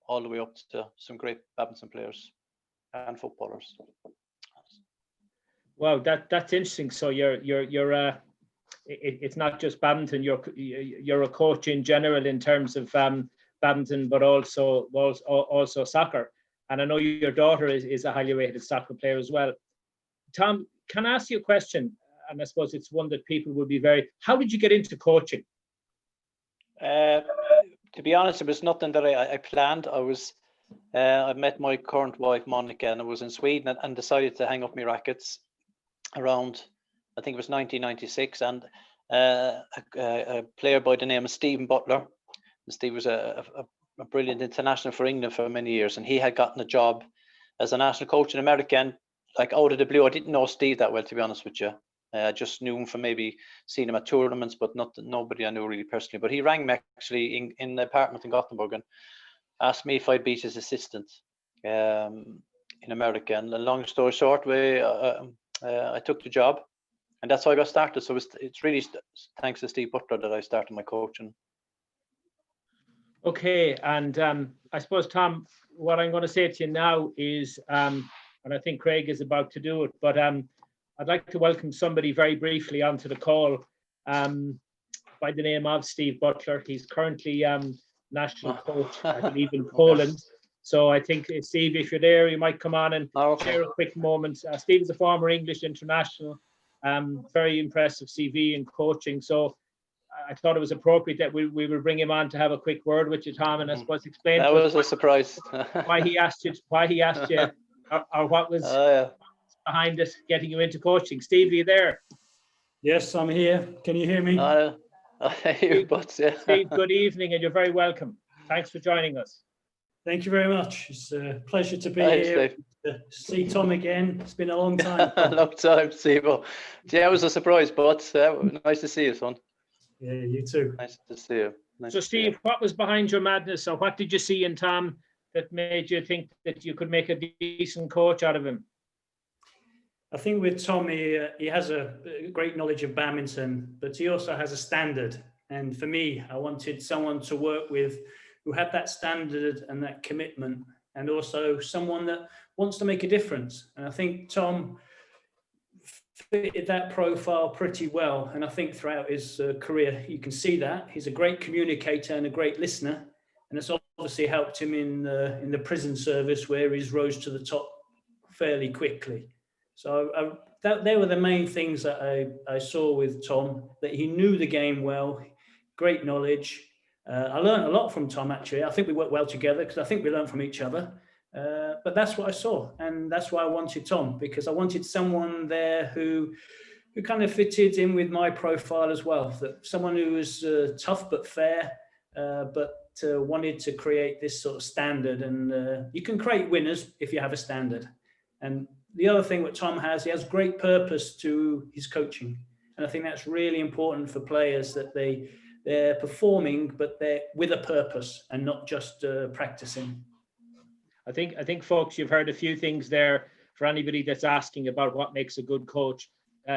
all the way up to some great badminton players and footballers. Wow, that's interesting. So you're it's not just badminton. You're a coach in general in terms of badminton, but also soccer. And I know your daughter is a highly rated soccer player as well. Tom, can I ask you a question? And I suppose it's one that people would be how did you get into coaching? To be honest, it was nothing that I planned. I met my current wife, Monica, and I was in Sweden and decided to hang up my rackets around, I think it was 1996. And a player by the name of Stephen Butler. And Steve was a brilliant international for England for many years. And he had gotten a job as a national coach in America. And like out of the blue, I didn't know Steve that well, to be honest with you. I just knew him from maybe seeing him at tournaments, but nobody I knew really personally. But he rang me actually in the apartment in Gothenburg and asked me if I'd be his assistant in America. And the long story short, I took the job, and that's how I got started. So it's really thanks to Steve Butler that I started my coaching. Okay, and I suppose, Tom, what I'm going to say to you now is, and I think Craig is about to do it, but I'd like to welcome somebody very briefly onto the call by the name of Steve Butler. He's currently national coach, I believe, in Poland. So I think, Steve, if you're there, you might come on and share a quick moment. Steve is a former English international, very impressive CV in coaching. So I thought it was appropriate that we would bring him on to have a quick word with you, Tom, and I suppose explain that was a surprise. why he asked you, or what was behind it, getting you into coaching. Steve, are you there? Yes, I'm here. Can you hear me? I hear you, but yeah. Steve, good evening, and you're very welcome. Thanks for joining us. Thank you very much. It's a pleasure to be here. To see Tom again. It's been a long time. A long time, Steve. Yeah, it was a surprise, but nice to see you, son. Yeah, you too. Nice to see you. So, Steve, what was behind your madness, or what did you see in Tom that made you think that you could make a decent coach out of him? I think with Tom, he has a great knowledge of badminton, but he also has a standard. And for me, I wanted someone to work with who had that standard and that commitment, and also someone that wants to make a difference. And I think Tom fitted that profile pretty well. And I think throughout his career, you can see that. He's a great communicator and a great listener. And it's obviously helped him in the prison service, where he's rose to the top fairly quickly. So they were the main things that I saw with Tom, that he knew the game well, great knowledge. I learned a lot from Tom, actually. I think we worked well together because I think we learned from each other. But that's what I saw. And that's why I wanted Tom, because I wanted someone there who kind of fitted in with my profile as well. That someone who was tough but fair, but wanted to create this sort of standard. And you can create winners if you have a standard. And the other thing that Tom has, he has great purpose to his coaching. And I think that's really important for players, that they're performing, but they're with a purpose and not just practicing. I think, folks, you've heard a few things there for anybody that's asking about what makes a good coach.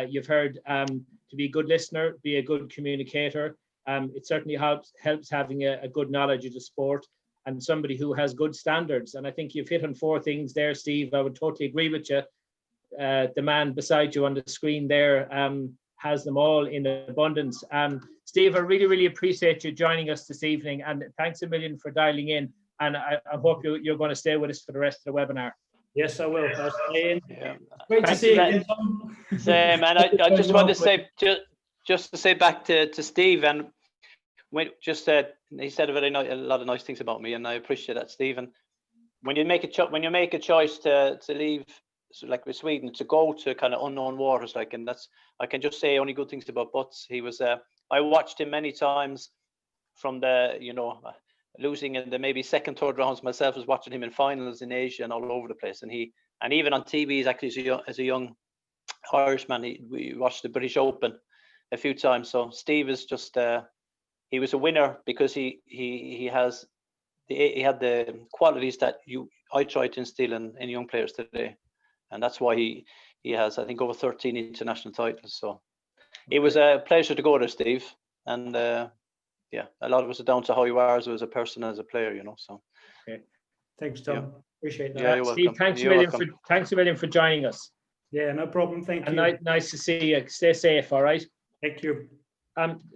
You've heard to be a good listener, be a good communicator. It certainly helps having a good knowledge of the sport and somebody who has good standards. And I think you've hit on four things there, Steve. I would totally agree with you. The man beside you on the screen there has them all in abundance. Steve, I really, really appreciate you joining us this evening, and thanks a million for dialing in. And I hope you're going to stay with us for the rest of the webinar. Yes, I will. I'll stay in. Yeah. Great to see you again, Tom. Same, and I just want to say, just to say back to Steve, and when he said a lot of nice things about me, and I appreciate that, Steve. And when you make a choice to leave, so like with Sweden, to go to kind of unknown waters, like, and that's, I can just say only good things about Butts. He was I watched him many times from the losing in the maybe second, third rounds. Myself was watching him in finals in Asia and all over the place, and even on TV, he's actually as a young Irishman, we watched the British Open a few times. So Steve is just he was a winner because he had the qualities that I try to instill in young players today, and that's why he has, I think, over 13 international titles. So it was a pleasure to go there, Steve, and yeah, a lot of us are down to how you are as a person, as a player, So. Okay. Thanks, Tom. Yeah. Appreciate that. Yeah, you're Steve, welcome. You're welcome. thanks a million for joining us. Yeah, no problem. Thank And you. nice to see you. Stay safe, all right? Thank you.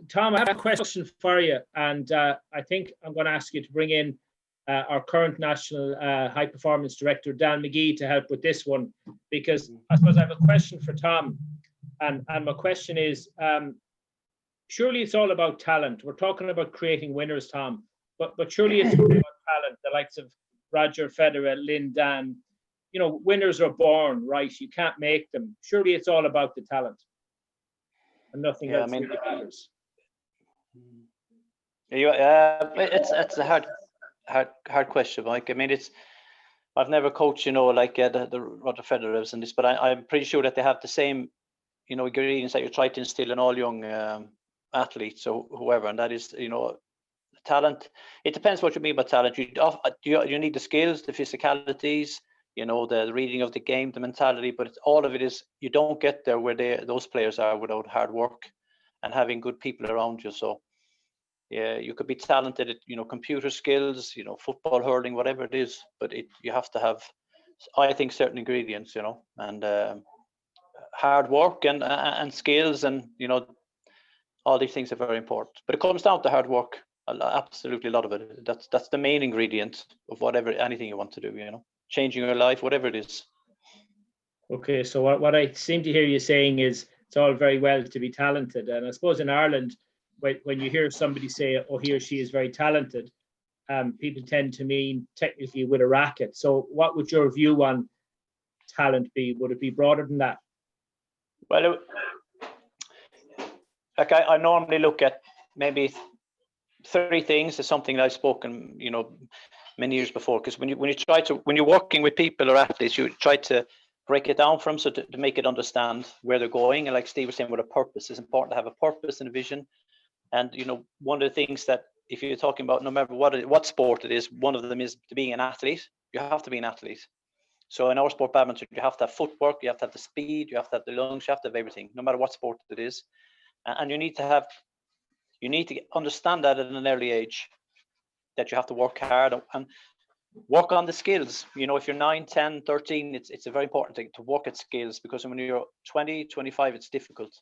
Tom, I have a question for you, and I think I'm going to ask you to bring in our current national high performance director, Dan McGee, to help with this one, because I suppose I have a question for Tom, and my question is, surely it's all about talent. We're talking about creating winners, Tom, but surely it's all about talent. The likes of Roger Federer, Lin Dan, you know, winners are born, right? You can't make them. Surely it's all about the talent, and nothing else really matters. It's a hard question, Mike. I mean, I've never coached, you know, like the Roger Federers and this, but I'm pretty sure that they have the same, you know, ingredients that you try to instill in all young athletes or whoever, and that is, you know, talent. It depends what you mean by talent. You need the skills, the physicalities, you know, the reading of the game, the mentality, but all of it is, you don't get there where those players are without hard work and having good people around you. So yeah, you could be talented at, you know, computer skills, you know, football, hurling, whatever it is, but you have to have, I think, certain ingredients, you know, and hard work and skills, and, you know, all these things are very important. But it comes down to hard work, absolutely, a lot of it. That's the main ingredient of anything you want to do, you know, changing your life, whatever it is. Okay, so what I seem to hear you saying is it's all very well to be talented, and I suppose in Ireland, when you hear somebody say, oh, he or she is very talented, people tend to mean technically with a racket. So what would your view on talent be? Would it be broader than that? Well, like I normally look at maybe 3 things. Is something that I've spoken, you know, many years before, because when you're working with people or athletes, you try to break it down for them, so to make it understand where they're going. And like Steve was saying, with a purpose, it's important to have a purpose and a vision. And, you know, one of the things that, if you're talking about, no matter what sport it is, one of them is to being an athlete. You have to be an athlete. So in our sport, badminton, you have to have footwork, you have to have the speed, you have to have the lungs, you have to have everything, no matter what sport it is. And you need to understand that at an early age, that you have to work hard and work on the skills. You know, if you're 9, 10, 13, it's a very important thing to work at skills, because when you're 20, 25, it's difficult.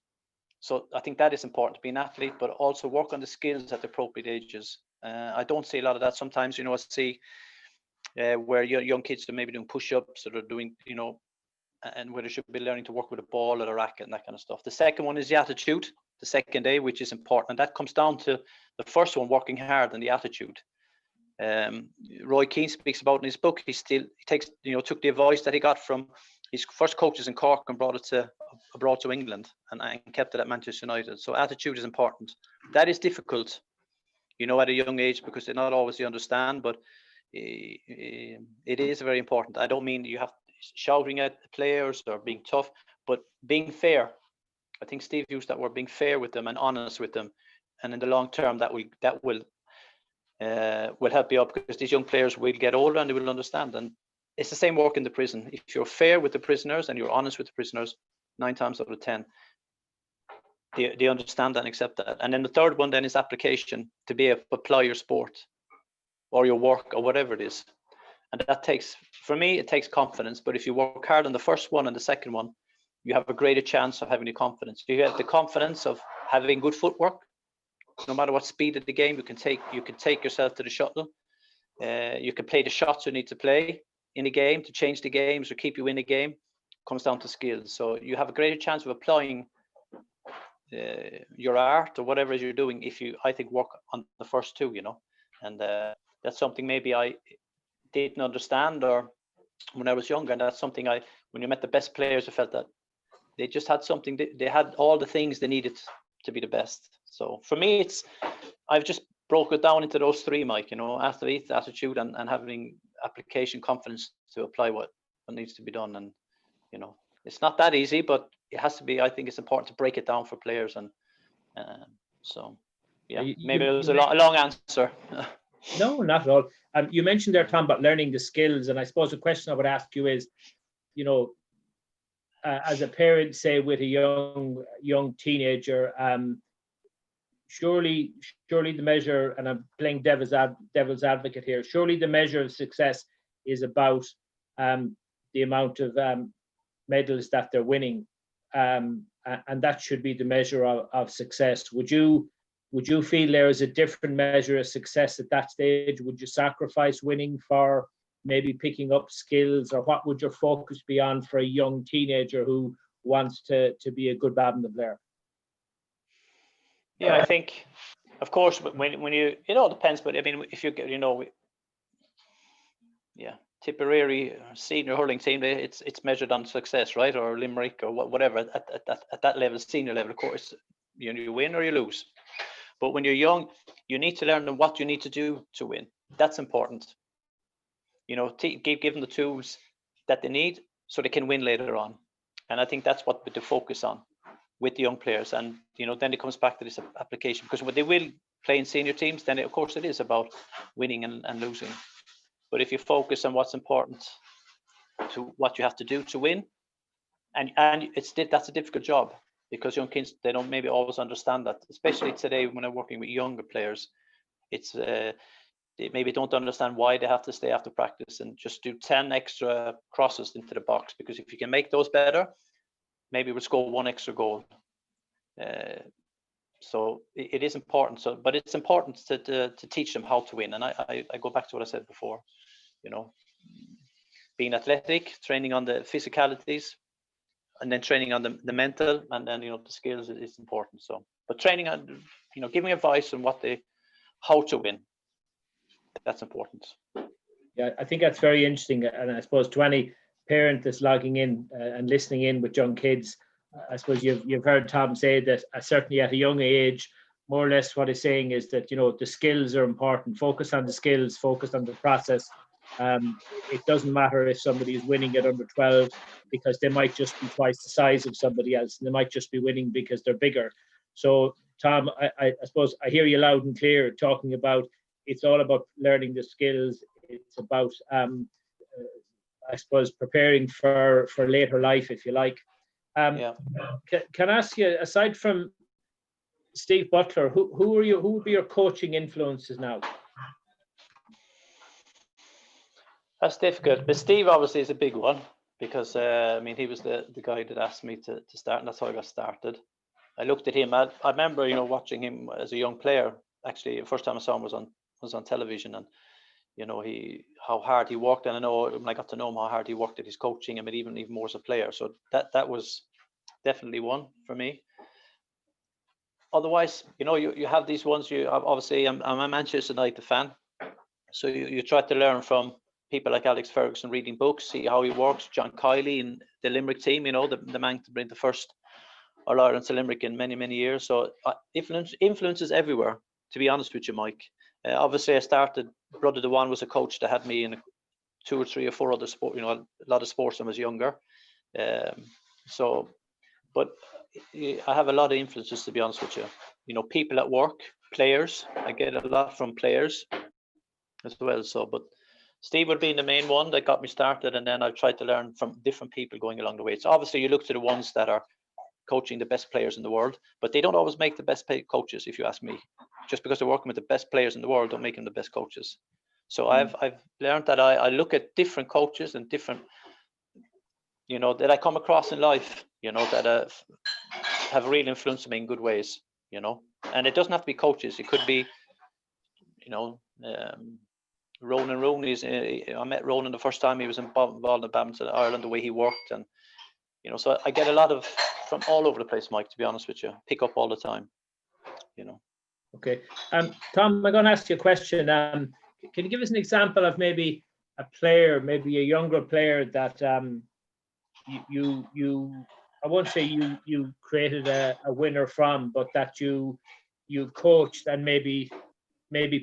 So I think that is important, to be an athlete, but also work on the skills at the appropriate ages. I don't see a lot of that sometimes. You know, I see where young kids are maybe doing push-ups, or they're doing, you know, and where they should be learning to work with a ball or a racket and that kind of stuff. The second one is the attitude, the second day, which is important. And that comes down to the first one, working hard, and the attitude. Roy Keane speaks about in his book. He takes, you know, took the advice that he got from his first coaches in Cork and brought it abroad to England, and kept it at Manchester United. So attitude is important. That is difficult, you know, at a young age, because they're not always you understand, but it is very important. I don't mean you have shouting at the players or being tough, but being fair. I think Steve used that word, being fair with them and honest with them, and in the long term, that will help you up, because these young players will get older and they will understand. And it's the same work in the prison. If you're fair with the prisoners and you're honest with the prisoners, 9 times out of 10, they understand that and accept that. And then the third one then is application, to be able to apply your sport or your work or whatever it is. And that takes, for me, it takes confidence. But if you work hard on the first one and the second one, you have a greater chance of having the confidence. You have the confidence of having good footwork. No matter what speed of the game, you can take yourself to the shuttle. You can play the shots you need to play in the game to change the games or keep you in the game. It comes down to skills. So you have a greater chance of applying your art or whatever it is you're doing if you, I think, work on the first 2, you know. And that's something maybe I didn't understand, or when I was younger, and that's something when you met the best players, I felt that they just had something, they had all the things they needed to be the best. So for me, I've just broke it down into those 3, Mike, you know, athlete, attitude, and having application, confidence to apply what needs to be done. And, you know, it's not that easy, but it has to be. I think it's important to break it down for players. And so, yeah, maybe it was a long answer. No, not at all. You mentioned there, Tom, about learning the skills. And I suppose the question I would ask you is, you know, as a parent, say with a young teenager, surely the measure, and I'm playing devil's advocate here, surely the measure of success is about the amount of medals that they're winning, and that should be the measure of success. Would you feel there is a different measure of success at that stage? Would you sacrifice winning for maybe picking up skills, or what would your focus be on for a young teenager who wants to be a good badminton player? Yeah, I think, of course, when you, it all depends, but I mean, if you get, Tipperary senior hurling team, it's measured on success, right? Or Limerick or whatever at that level, senior level, of course, you win or you lose. But when you're young, you need to learn what you need to do to win. That's important. Give them the tools that they need so they can win later on. And I think that's what to focus on with the young players. And, then it comes back to this application, because when they will play in senior teams, then of course it is about winning and losing. But if you focus on what's important to what you have to do to win, and that's a difficult job, because young kids, they don't maybe always understand that, especially today when I'm working with younger players. It's they maybe don't understand why they have to stay after practice and just do 10 extra crosses into the box, because if you can make those better, maybe we'll score one extra goal. So it is important. But it's important to teach them how to win. And I go back to what I said before, being athletic, training on the physicalities, and then training on the mental, and then the skills is important. So, but training on, giving advice on how to win, that's important. Yeah, I think that's very interesting. And I suppose to any parent that's logging in and listening in with young kids, I suppose you've heard Tom say that certainly at a young age, more or less what he's saying is that, the skills are important. Focus on the skills, focus on the process. It doesn't matter if somebody is winning at under 12, because they might just be twice the size of somebody else, and they might just be winning because they're bigger. So, Tom, I suppose I hear you loud and clear talking about it's all about learning the skills. It's about, I suppose, preparing for later life, if you like. Can I ask you, aside from Steve Butler, who would be your coaching influences now? That's difficult, but Steve obviously is a big one, because he was the guy that asked me to start, and that's how I got started. I looked at him. I remember, watching him as a young player. Actually, the first time I saw him was on television, and how hard he worked. And I know when I got to know him, how hard he worked at his coaching. Even more as a player. So that was definitely one for me. Otherwise, you have these ones. Obviously, I'm a Manchester United fan, so you try to learn from people like Alex Ferguson, reading books, see how he works. John Kiley in the Limerick team, the man to bring the first All-Ireland to Limerick in many, many years. So influences everywhere, to be honest with you, Mike. Obviously, I started, Brother Dewan was a coach that had me in 2 or 3 or 4 other sports, a lot of sports when I was younger. But I have a lot of influences, to be honest with you. People at work, players. I get a lot from players as well. So, but Steve would be the main one that got me started, and then I tried to learn from different people going along the way. So obviously, you look to the ones that are coaching the best players in the world, but they don't always make the best paid coaches, if you ask me. Just because they're working with the best players in the world don't make them the best coaches. So I've learned that I look at different coaches and different, that I come across in life, that have really influenced me in good ways, and it doesn't have to be coaches. It could be, Ronan Rooney's. I met Ronan the first time he was involved in badminton in Ireland, the way he worked, and so I get a lot of from all over the place, Mike, to be honest with you. Pick up all the time, Okay. Tom, I'm going to ask you a question. Can you give us an example of maybe a player, maybe a younger player that you I won't say you created a winner from, but that you coached, and maybe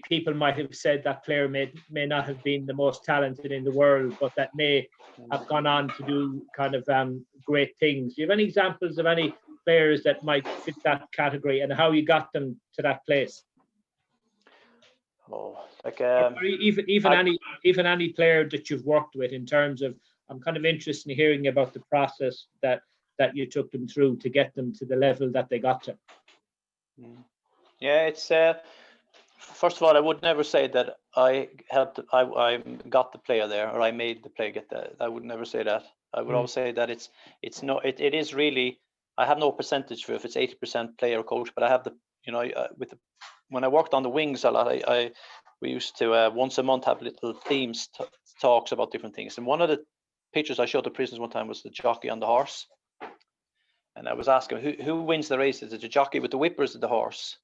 people might have said that player may not have been the most talented in the world, but that may have gone on to do kind of great things. Do you have any examples of any players that might fit that category, and how you got them to that place? Or even any player that you've worked with, in terms of, I'm kind of interested in hearing about the process that you took them through to get them to the level that they got to. Yeah, it's first of all, I would never say that I helped. I got the player there, or I made the player get that. I would never say that. I would always say that it's not. It is really. I have no percentage for if it's 80% player or coach, but I have the. When I worked on the wings a lot, we used to once a month have little themes talks about different things. And one of the pictures I showed the prisoners one time was the jockey on the horse, and I was asking who wins the race? Is it the jockey with the whip or is it the horse?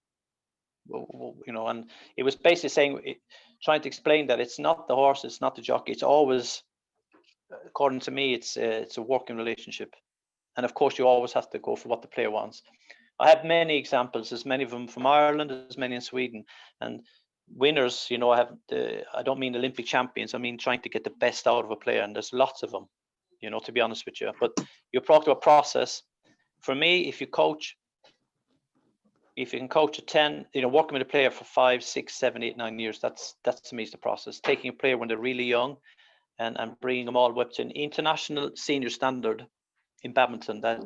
And it was basically saying, trying to explain that it's not the horse, it's not the jockey. It's always, according to me, it's a working relationship. And of course, you always have to go for what the player wants. I have many examples, as many of them from Ireland, as many in Sweden. And winners, I don't mean Olympic champions. I mean trying to get the best out of a player, and there's lots of them, to be honest with you. But you talked about process. For me, if you can coach a 10, working with a player for 5, 6, 7, 8, 9 years, that's to me is the process. Taking a player when they're really young and bringing them all up to an international senior standard in badminton, that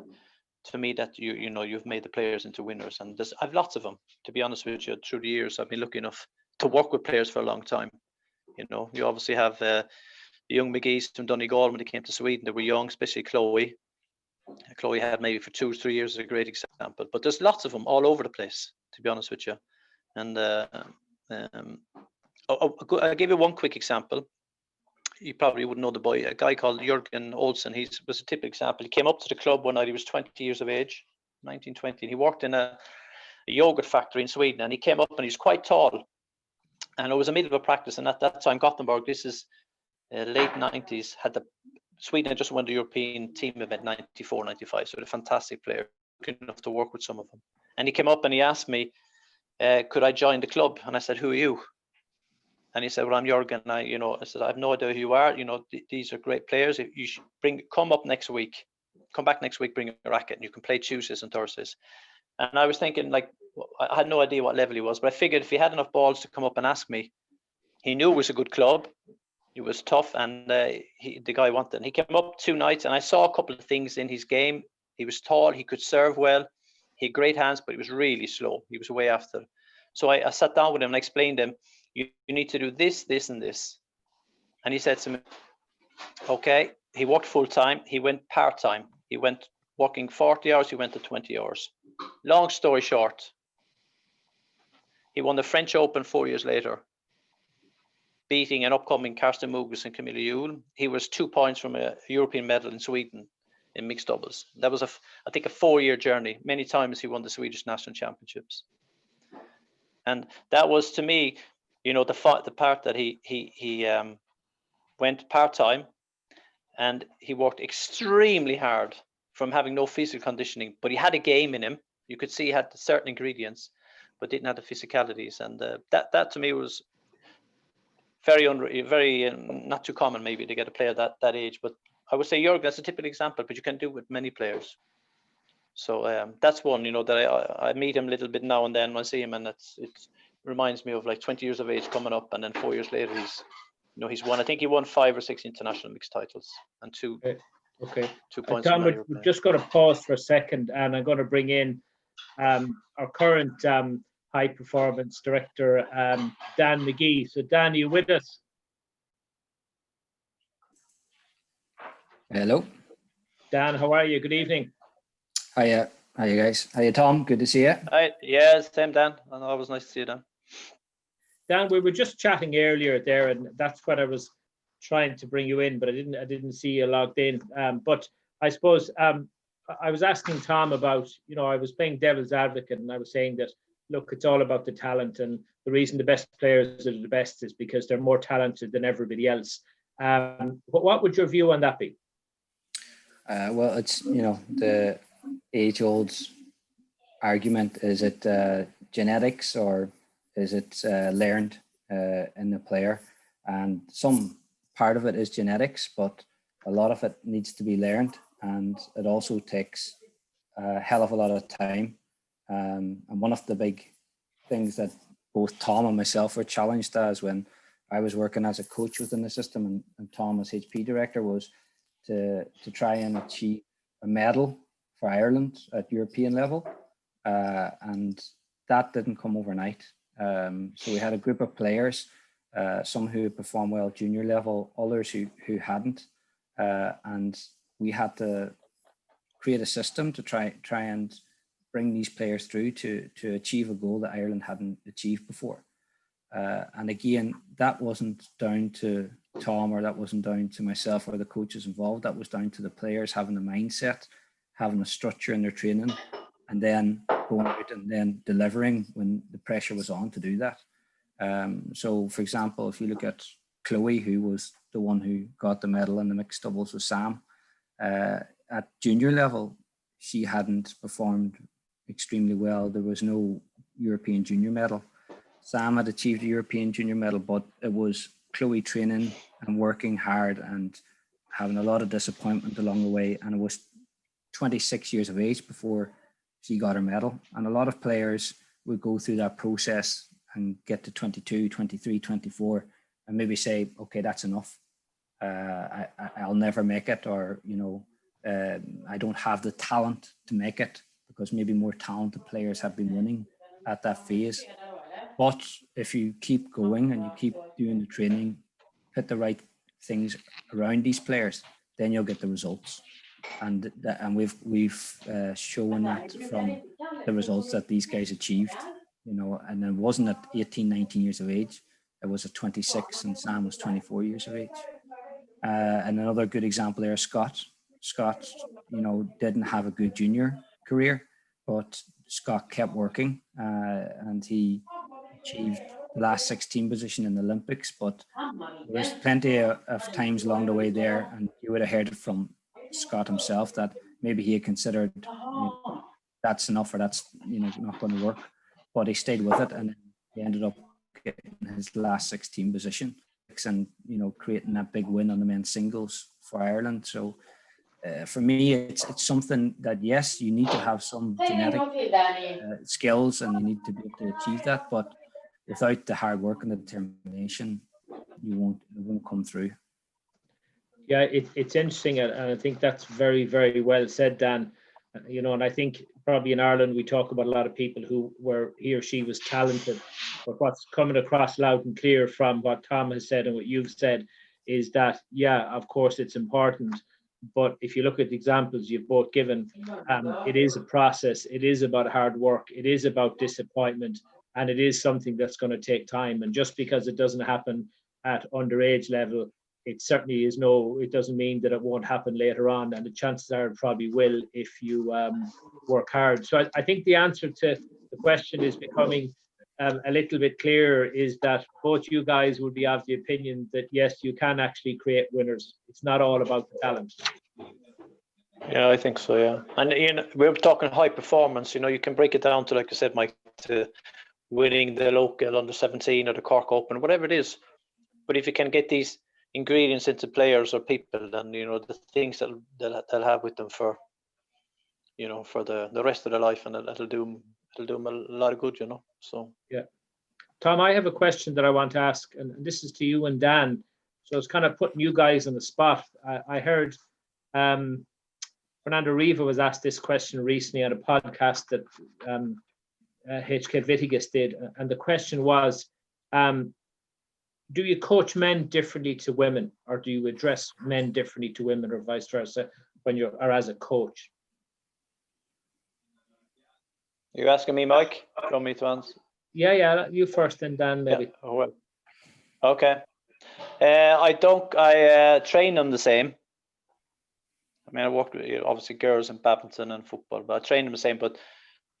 to me that you've made the players into winners. And I've lots of them, to be honest with you. Through the years, I've been lucky enough to work with players for a long time. You obviously have the young McGee's from Donegal when they came to Sweden. They were young, especially Chloe. Chloe had maybe for 2 or 3 years is a great example, but there's lots of them all over the place, to be honest with you. And I'll give you one quick example. You probably wouldn't know the boy, a guy called Jürgen Olsen. He was a typical example. He came up to the club one night. He was 20 years of age, 19, 20. And he worked in a yogurt factory in Sweden. And he came up and he was quite tall. And it was a middle of a practice. And at that time, Gothenburg, this is late 90s, Sweden had just won the European team event 94, 95. So they're a fantastic player, good enough to work with some of them. And he came up and he asked me, could I join the club? And I said, who are you? And he said, well, I'm Jürgen. I said, I have no idea who you are. These are great players. If you should come back next week, bring a racket, and you can play Tuesdays and Thursdays. And I was thinking, I had no idea what level he was, but I figured if he had enough balls to come up and ask me, he knew it was a good club. It was tough, and the guy wanted. And he came up 2 nights, and I saw a couple of things in his game. He was tall. He could serve well. He had great hands, but he was really slow. He was way after. So I sat down with him and I explained to him, you need to do this, this, and this. And he said to me, okay. He worked full time. He went part time. He went working 40 hours. He went to 20 hours. Long story short, he won the French Open 4 years later, beating an upcoming Karsten Mugus and Camilla Juhl. He was 2 points from a European medal in Sweden in mixed doubles. That was I think a 4-year journey. Many times he won the Swedish national championships. And that was, to me, the part that he went part-time, and he worked extremely hard from having no physical conditioning, but he had a game in him. You could see he had certain ingredients, but didn't have the physicalities. And that to me was very not too common maybe to get a player that age. But I would say Jürgen, that's a typical example, but you can do it with many players. So that's one, that I meet him a little bit now and then when I see him, and it reminds me of 20 years of age coming up, and then 4 years later he's won. I think he won 5 or 6 international mixed titles and 2 points. Tom, we're just going to pause for a second, and I'm going to bring in our current high performance director, Dan McGee. So Dan, are you with us? Hello. Dan, how are you? Good evening. Hiya. How you guys? Hiya, Tom. Good to see you. Hi. Yeah, same, Dan. And always nice to see you, Dan. Dan, we were just chatting earlier there, and that's what I was trying to bring you in, but I didn't see you logged in. But I suppose I was asking Tom about, I was playing devil's advocate, and I was saying that, look, it's all about the talent, and the reason the best players are the best is because they're more talented than everybody else. What would your view on that be? Well, it's, the age-old argument, is it genetics or is it learned in the player? And some part of it is genetics, but a lot of it needs to be learned, and it also takes a hell of a lot of time. And one of the big things that both Tom and myself were challenged as when I was working as a coach within the system and Tom as HP director was to try and achieve a medal for Ireland at European level. And that didn't come overnight. So we had a group of players some who performed well at junior level, others who hadn't. And we had to create a system to try and bring these players through to achieve a goal that Ireland hadn't achieved before. And again, that wasn't down to Tom, or that wasn't down to myself or the coaches involved. That was down to the players having a mindset, having a structure in their training, and then going out and then delivering when the pressure was on to do that. So, for example, if you look at Chloe, who was the one who got the medal in the mixed doubles with Sam, at junior level, she hadn't performed extremely well. There was no European junior medal. Sam had achieved a European junior medal, but it was Chloe training and working hard and having a lot of disappointment along the way. And it was 26 years of age before she got her medal. And a lot of players would go through that process and get to 22, 23, 24, and maybe say, okay, that's enough. I'll never make it, or, I don't have the talent to make it, because maybe more talented players have been winning at that phase. But if you keep going and you keep doing the training, put the right things around these players, then you'll get the results. And we've shown that from the results that these guys achieved, and it wasn't at 18, 19 years of age. It was at 26, and Sam was 24 years of age. And another good example there is Scott. Scott, didn't have a good junior career, but Scott kept working, and he achieved the last 16 position in the Olympics. But there's plenty of times along the way there, and you would have heard it from Scott himself that maybe he had considered that's enough, or that's not going to work. But he stayed with it, and he ended up getting his last 16 position, and creating that big win on the men's singles for Ireland. So for me, it's something that, yes, you need to have some genetic skills, and you need to be able to achieve that. But without the hard work and the determination, it won't come through. Yeah, it's interesting, and I think that's very, very well said, Dan. And I think probably in Ireland we talk about a lot of people where he or she was talented, but what's coming across loud and clear from what Tom has said and what you've said is that, yeah, of course it's important, but if you look at the examples you've both given, it is a process. It is about hard work. It is about disappointment, and it is something that's going to take time. And just because it doesn't happen at underage level, it certainly is it doesn't mean that it won't happen later on, and the chances are it probably will if you work hard. So I think the answer to the question is becoming a little bit clearer, is that both you guys would be of the opinion that, yes, you can actually create winners. It's not all about the talent. Yeah, I think so, yeah. And we're talking high performance, you can break it down to, like I said, Mike, to winning the local under 17 or the Cork Open, whatever it is. But if you can get these ingredients into players or people, then the things that they'll have with them for for the rest of their life, and that'll do them a lot of good. So yeah. Tom, I have a question that I want to ask, and this is to you and Dan. So it's kind of putting you guys on the spot. I heard Fernando Riva was asked this question recently on a podcast that HK Vitigas did, and the question was, do you coach men differently to women, or do you address men differently to women, or vice versa, or as a coach? You're asking me, Mike? Do you want me to answer? Yeah, you first, and Dan maybe. Yeah. Oh, well. Okay. I train them the same. I mean, I work with obviously girls in badminton and football, but I train them the same, but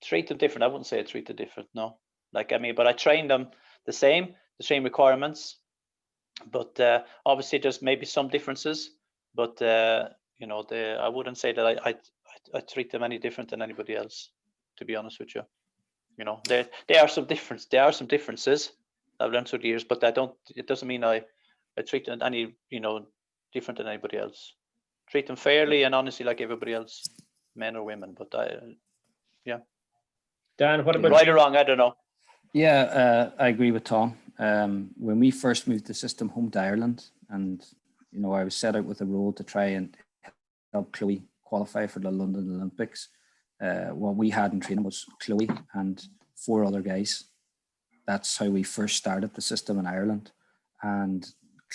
treat them different. I wouldn't say I treat them different, no. But I train them the same requirements, but obviously there's maybe some differences, but I wouldn't say that I treat them any different than anybody else, to be honest with you. There are some differences I've learned through the years, but it doesn't mean I treat them any different than anybody else. Treat them fairly and honestly like everybody else, men or women. But Dan, what about right or wrong? I don't know. Yeah, I agree with Tom. When we first moved the system home to Ireland, and I was set out with a role to try and help Chloe qualify for the London Olympics. What we had in training was Chloe and 4 other guys. That's how we first started the system in Ireland. and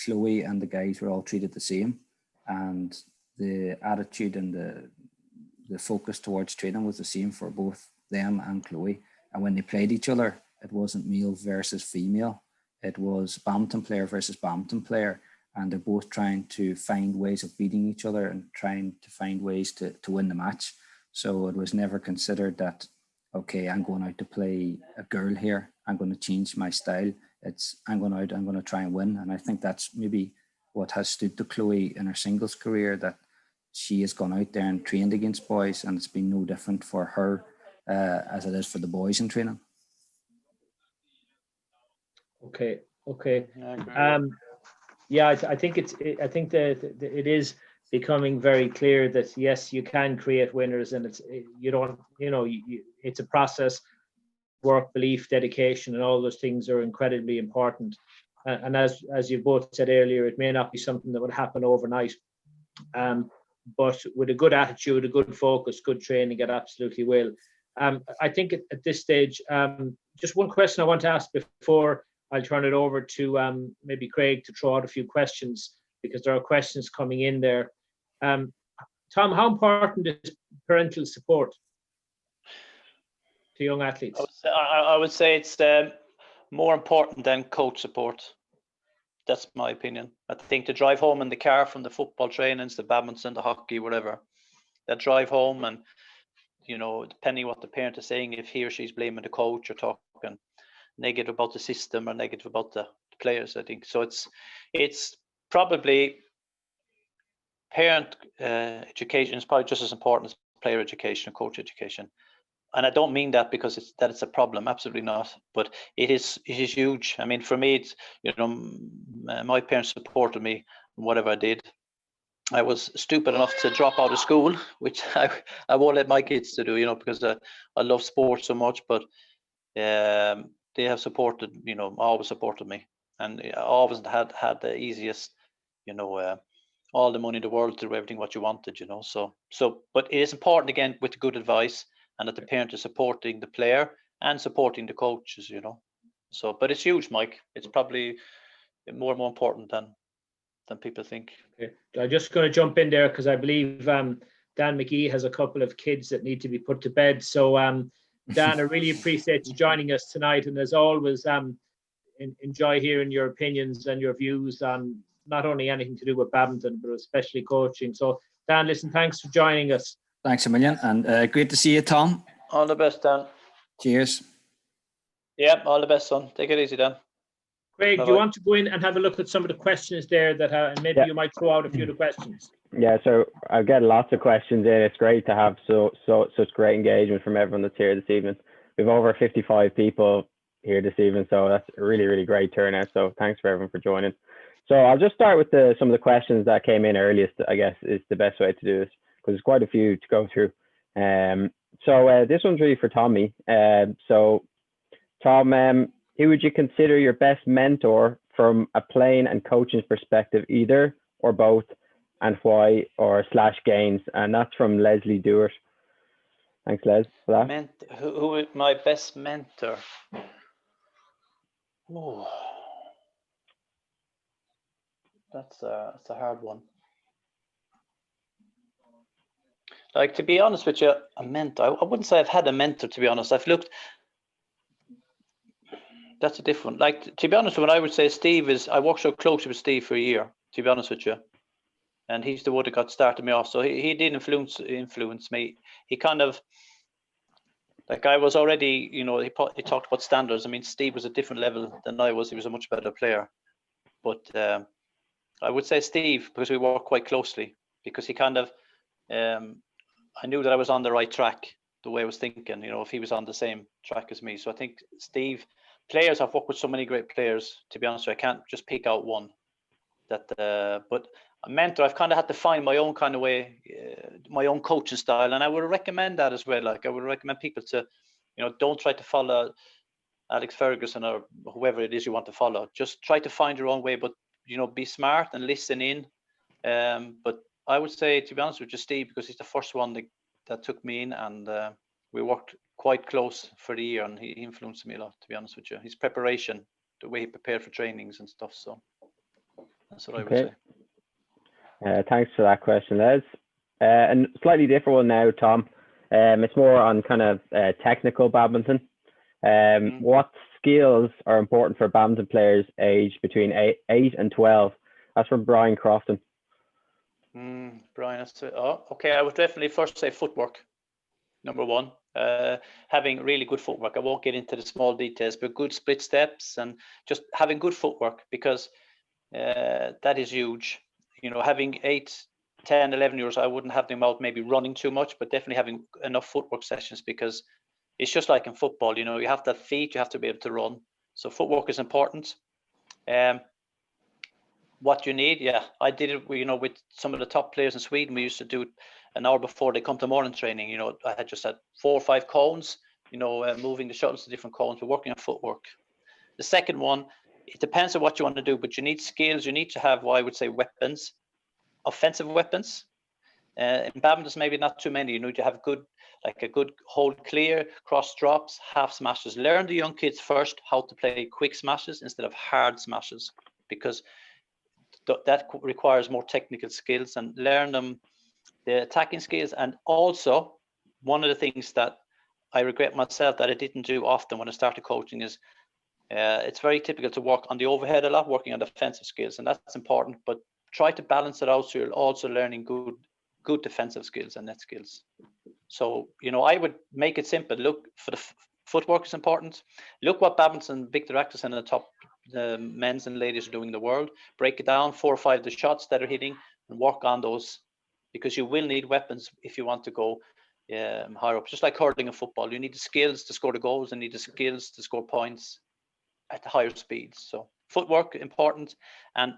Chloe and the guys were all treated the same, and the attitude and the focus towards training was the same for both them and Chloe. And when they played each other, it wasn't male versus female. It was badminton player versus badminton player. And they're both trying to find ways of beating each other and trying to find ways to win the match. So it was never considered that, okay, I'm going out to play a girl here, I'm going to change my style. It's, I'm going out, I'm going to try and win. And I think that's maybe what has stood to Chloe in her singles career, that she has gone out there and trained against boys, and it's been no different for her as it is for the boys in training. Okay. Yeah, I think that it is becoming very clear that yes, you can create winners, and it's a process. Work, belief, dedication, and all those things are incredibly important. And as you both said earlier, it may not be something that would happen overnight, but with a good attitude, a good focus, good training, it absolutely will. I think at this stage, just one question I want to ask before I'll turn it over to maybe Craig to throw out a few questions, because there are questions coming in there. Tom, how important is parental support to young athletes? I would say it's more important than coach support. That's my opinion. I think to drive home in the car from the football trainings, the badminton, the hockey, whatever, that drive home, and depending what the parent is saying, if he or she's blaming the coach or talking negative about the system or negative about the players, I think so. It's probably parent education is probably just as important as player education or coach education. And I don't mean that because it's a problem, absolutely not. But it is huge. I mean, for me, it's my parents supported me in whatever I did. I was stupid enough to drop out of school, which I won't let my kids to do, because I love sports so much. But they have supported, always supported me, and I always had the easiest, all the money in the world to do everything what you wanted, So, but it is important, again, with good advice, and that the parent is supporting the player and supporting the coaches, So, but it's huge, Mike. It's probably more and more important than people think. Okay. I'm just going to jump in there because I believe Dan McGee has a couple of kids that need to be put to bed. So, Dan, I really appreciate you joining us tonight, and as always, enjoy hearing your opinions and your views on not only anything to do with badminton, but especially coaching. So, Dan, listen, thanks for joining us. Thanks a million, and great to see you, Tom. All the best, Dan. Cheers. Yeah, all the best, son. Take it easy, Dan. Craig, Bye-bye. do you want to go in and have a look at some of the questions there and maybe you might throw out a few of the questions? Yeah, so I've got lots of questions in. It's great to have such great engagement from everyone that's here this evening. We've over 55 people here this evening, so that's a really, really great turnout. So thanks for everyone for joining. So I'll just start with some of the questions that came in earliest, I guess, is the best way to do this, because there's quite a few to go through. So this one's really for Tommy. So Tom, who would you consider your best mentor from a playing and coaching perspective, either or both, and why, or / gains? And that's from Leslie Dewart. Thanks, Les, for that. Who is my best mentor? Oh, that's a hard one. Like, to be honest with you, a mentor, I wouldn't say I've had a mentor, to be honest. That's a different, like, to be honest, what I would say Steve is, I worked so closely with Steve for a year, to be honest with you. And he's the one that got started me off. So he did influence me. He kind of, like, I was already, he talked about standards. I mean, Steve was a different level than I was. He was a much better player. But I would say Steve, because we worked quite closely, because he kind of, I knew that I was on the right track, the way I was thinking, if he was on the same track as me. So I think Steve, players, I've worked with so many great players, to be honest with you, I can't just pick out one. But a mentor, I've kind of had to find my own kind of way, my own coaching style, and I would recommend that as well. Like, I would recommend people to, don't try to follow Alex Ferguson or whoever it is you want to follow. Just try to find your own way, but be smart and listen in. But I would say, to be honest with you, Steve, because he's the first one that took me in, and we worked quite close for the year, and he influenced me a lot, to be honest with you. His preparation, the way he prepared for trainings and stuff. So That's what I would Okay. say. Thanks for that question, Les. And slightly different one now, Tom. It's more on kind of technical badminton. What skills are important for badminton players aged between 8 and 12? That's from Brian Crofton. Brian, okay. I would definitely first say footwork. Number one, having really good footwork. I won't get into the small details, but good split steps and just having good footwork, because that is huge. You know, having 8, 10, 11 years, I wouldn't have them out maybe running too much, but definitely having enough footwork sessions, because it's just like in football, you know, you have to have feet, you have to be able to run. So footwork is important. What you need, I did it, you know, with some of the top players in Sweden. We used to do it an hour before they come to morning training. You know, I had just had 4 or 5 cones, you know, moving the shuttles to different cones, but working on footwork. The second one, it depends on what you want to do, but you need skills. You need to have, what I would say, weapons, offensive weapons. In badminton, maybe not too many. You need to have a good hold clear, cross drops, half smashes. Learn the young kids first how to play quick smashes instead of hard smashes, because that requires more technical skills, and learn them the attacking skills. And also, one of the things that I regret myself that I didn't do often when I started coaching is it's very typical to work on the overhead a lot, working on defensive skills, and that's important, but try to balance it out so you're also learning good defensive skills and net skills. So, you know, I would make it simple. Look for the footwork is important. Look what badminton big directors and the top men's and ladies are doing in the world. Break it down, 4 or 5 of the shots that are hitting, and work on those, because you will need weapons if you want to go higher up. Just like hurling and football, you need the skills to score the goals and need the skills to score points at the higher speeds. So footwork important, and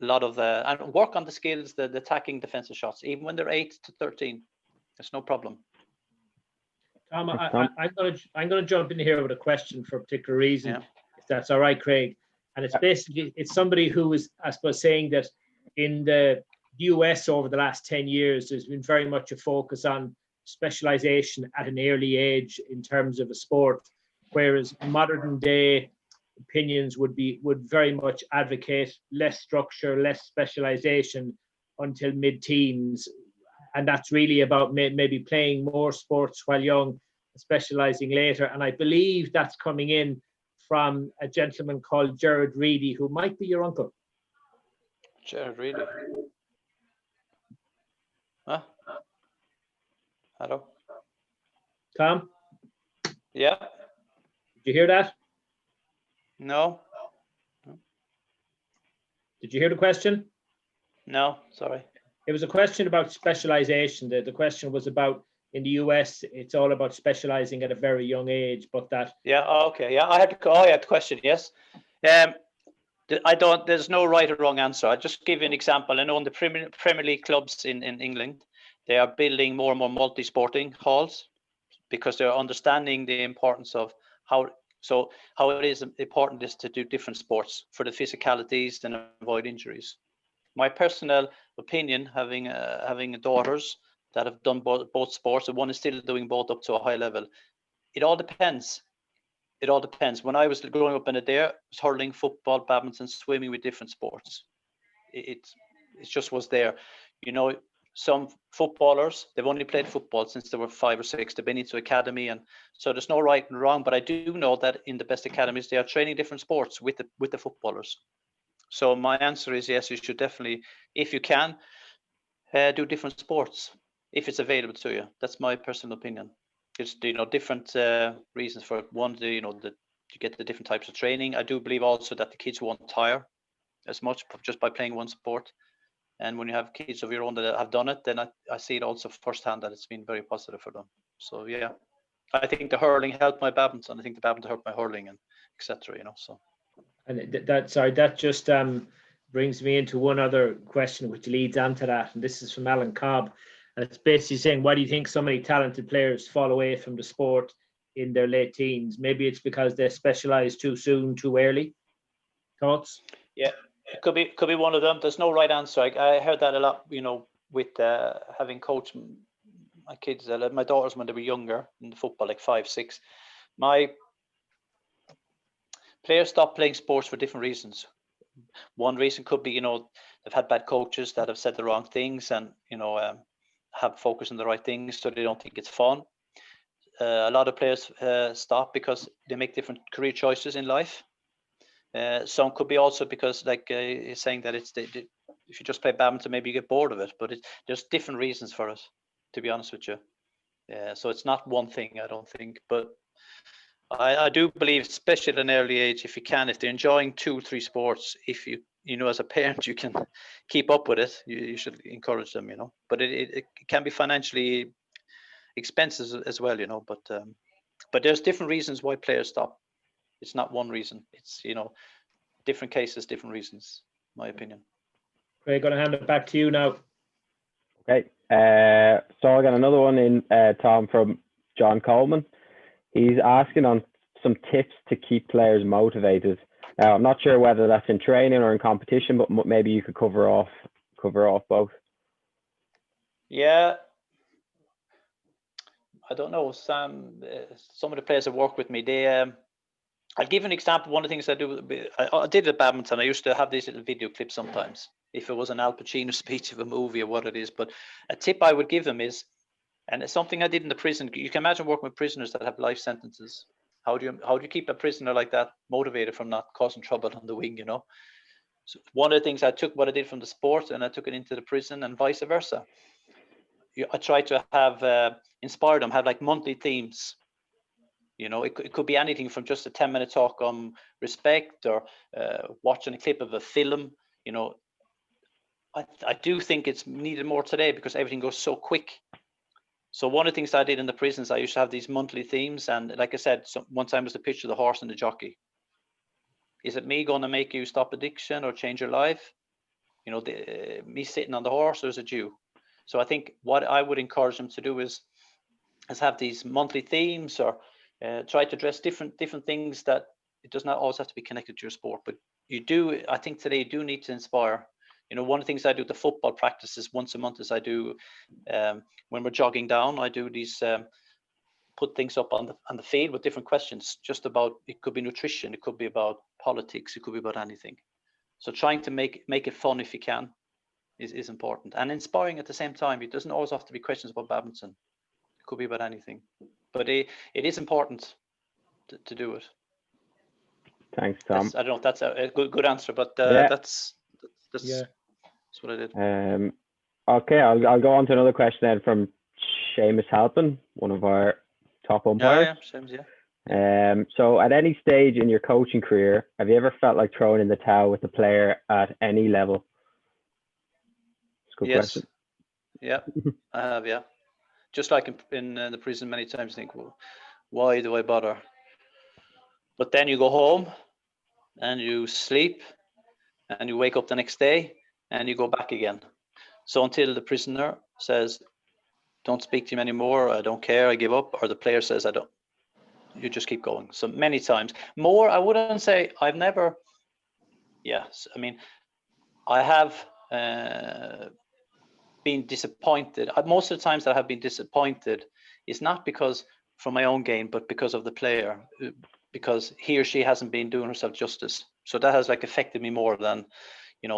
a lot of and work on the skills, the attacking defensive shots, even when they're 8 to 13. There's no problem. Tom, I'm going to jump in here with a question for a particular reason, if that's all right, Craig. And it's basically, it's somebody who is, I suppose, saying that in the US over the last 10 years, there's been very much a focus on specialization at an early age in terms of a sport, whereas modern day opinions would very much advocate less structure, less specialization until mid-teens. And that's really about maybe playing more sports while young, specializing later. And I believe that's coming in from a gentleman called Jared Reidy, who might be your uncle. Jared Reidy. Huh? Hello? Tom? Yeah? Did you hear that? No? Did you hear the question? No, sorry. It was a question about specialization. The question was about, in the US, it's all about specializing at a very young age, but that... Yeah, okay. Yeah, I had the question, yes. There's no right or wrong answer. I'll just give you an example. I know in the Premier League clubs in England, they are building more and more multi-sporting halls, because they're understanding the importance of how it is important is to do different sports for the physicalities and avoid injuries. My personal opinion, having daughters that have done both sports, and one is still doing both up to a high level, it all depends. It all depends. When I was growing up in a day, it was hurling, football, badminton, swimming with different sports. It just was there. You know, some footballers, they've only played football since they were 5 or 6. They've been into academy, and so there's no right and wrong. But I do know that in the best academies, they are training different sports with the footballers. So my answer is yes, you should definitely, if you can, do different sports if it's available to you. That's my personal opinion. It's, you know, different reasons for it. One, you get the different types of training. I do believe also that the kids won't tire as much just by playing one sport. And when you have kids of your own that have done it, then I see it also firsthand that it's been very positive for them. So yeah, I think the hurling helped my badminton. I think the badminton helped my hurling, and etc. You know, so. And that just brings me into one other question, which leads on to that. And this is from Alan Cobb. And it's basically saying, why do you think so many talented players fall away from the sport in their late teens? Maybe it's because they specialize too soon, too early. Thoughts? Yeah, it could be one of them. There's no right answer. I heard that a lot, you know, with having coached my kids, my daughters when they were younger in the football, like 5, 6. My players stopped playing sports for different reasons. one reason could be, they've had bad coaches that have said the wrong things and, have focused on the right things, so they don't think it's fun. A lot of players stop because they make different career choices in life. Some could be also because, like you're saying, that it's if you just play badminton, maybe you get bored of it. But there's different reasons for it, to be honest with you. So it's not one thing, I don't think. But I do believe, especially at an early age, if they're enjoying 2-3 sports, if you as a parent, you can keep up with it, you should encourage them, But it can be financially expensive as well, But there's different reasons why players stop. It's not one reason. It's, different cases, different reasons, my opinion. Craig, going to hand it back to you now. Okay. So I got another one in, Tom, from John Coleman. He's asking on some tips to keep players motivated. Now, I'm not sure whether that's in training or in competition, but maybe you could cover off both. Yeah. I don't know, Sam. Some of the players that work with me, I'll give an example. One of the things I do, I did at badminton. I used to have these little video clips sometimes, if it was an Al Pacino speech of a movie or what it is. But a tip I would give them is, and it's something I did in the prison. You can imagine working with prisoners that have life sentences. How do you keep a prisoner like that motivated from not causing trouble on the wing? So one of the things I took what I did from the sport and I took it into the prison and vice versa. I try to have inspire them, have like monthly themes. It could be anything from just a 10-minute talk on respect or watching a clip of a film. I do think it's needed more today because everything goes so quick. So one of the things I did in the prisons, I used to have these monthly themes. And like I said, one time was the picture of the horse and the jockey. Is it me going to make you stop addiction or change your life? Me sitting on the horse, or is it you? So I think what I would encourage them to do is have these monthly themes or try to address different things that it does not always have to be connected to your sport. But I think today you do need to inspire. One of the things I do at the football practices once a month is I do, when we're jogging down, I do these, put things up on the field with different questions, just about, it could be nutrition, it could be about politics, it could be about anything. So trying to make it fun if you can is important, and inspiring at the same time. It doesn't always have to be questions about badminton. It could be about anything, but it is important to do it. Thanks, Tom. I don't know if that's a good answer, but yeah. That's what I did. Okay, I'll go on to another question then from Seamus Halpin, one of our top umpires. So at any stage in your coaching career, have you ever felt like throwing in the towel with a player at any level? That's a good question. Yeah, I have, yeah. Just like in the prison, many times think, well, why do I bother? But then you go home and you sleep and you wake up the next day and you go back again. So until the prisoner says, don't speak to him anymore, I don't care, I give up, or the player says, I don't, you just keep going. So many times. More, I wouldn't say, I've never, yes, I mean, I have been disappointed. Most of the times that I have been disappointed is not because from my own gain, but because of the player, because he or she hasn't been doing herself justice. So that has like affected me more than,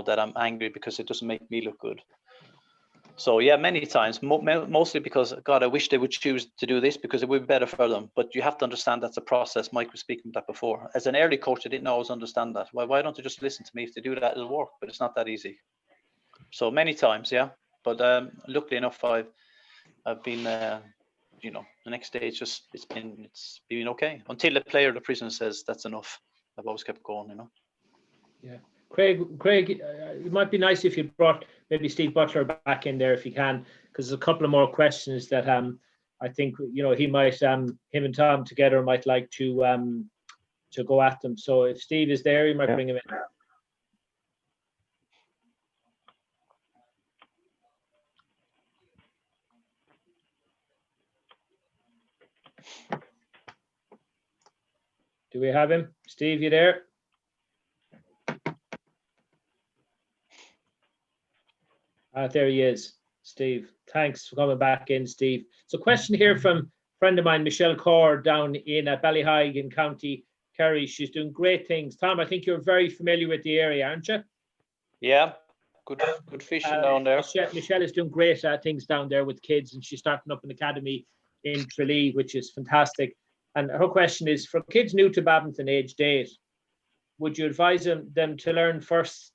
that I'm angry because it doesn't make me look good. So yeah, many times, mostly because, God, I wish they would choose to do this because it would be better for them. But you have to understand that's a process. Mike was speaking about that before. As an early coach, I didn't always understand that. Why don't they just listen to me? If they do that, it'll work. But it's not that easy. So many times, yeah. But luckily enough, I've been, the next day it's been okay until the player of the prison says that's enough. I've always kept going, Yeah, Craig, it might be nice if you brought maybe Steve Butler back in there if you can, because there's a couple of more questions that I think he might him and Tom together might like to go at them. So if Steve is there, you might bring him in. Do we have him? Steve, you there? There he is, Steve. Thanks for coming back in, Steve. So question here from a friend of mine, Michelle Corr, down in Ballyheigue in County Kerry. She's doing great things. Tom, I think you're very familiar with the area, aren't you? Yeah, good fishing down there. Michelle is doing great things down there with kids, and she's starting up an academy in Tralee, which is fantastic. And her question is, for kids new to badminton, aged 8, would you advise them to learn first,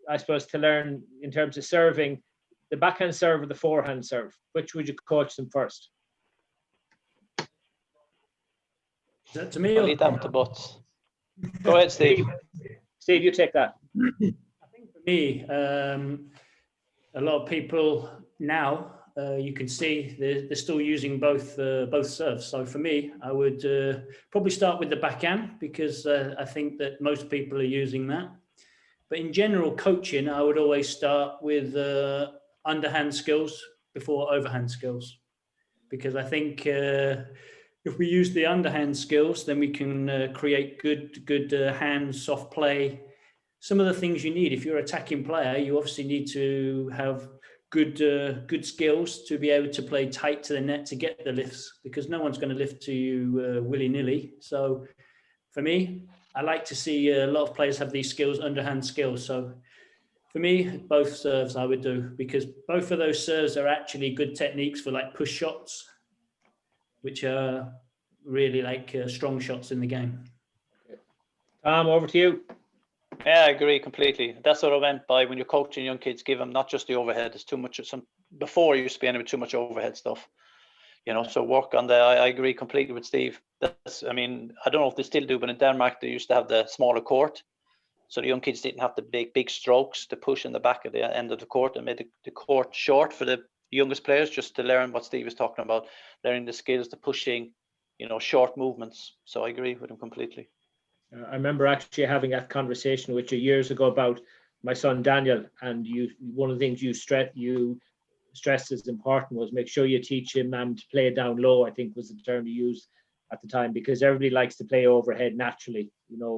I suppose, to learn in terms of serving, the backhand serve or the forehand serve? Which would you coach them first? Is that to me? I'll leave that with the butts. Go ahead, Steve. Steve, you take that. I think for me, a lot of people now, you can see they're still using both serves. So for me, I would probably start with the backhand, because I think that most people are using that. But in general, coaching, I would always start with underhand skills before overhand skills, because I think if we use the underhand skills, then we can create good hand, soft play. Some of the things you need, if you're an attacking player, you obviously need to have good skills to be able to play tight to the net to get the lifts, because no one's going to lift to you willy-nilly. So for me, I like to see a lot of players have these skills, underhand skills. So for me, both serves I would do, because both of those serves are actually good techniques for like push shots, which are really like strong shots in the game. Tom, over to you. Yeah, I agree completely. That's what I meant by when you're coaching young kids, give them not just the overhead. It's too much. Before you used to be ending with too much overhead stuff, so work on I agree completely with Steve. I don't know if they still do, but in Denmark they used to have the smaller court, so the young kids didn't have the big strokes to push in the back of the end of the court, and made the court short for the youngest players, just to learn what Steve was talking about, learning the skills to pushing, short movements. So I agree with him completely. I remember actually having that conversation with you years ago about my son Daniel, and one of the things you stressed as important was make sure you teach him to play down low, I think was the term you used at the time, because everybody likes to play overhead naturally,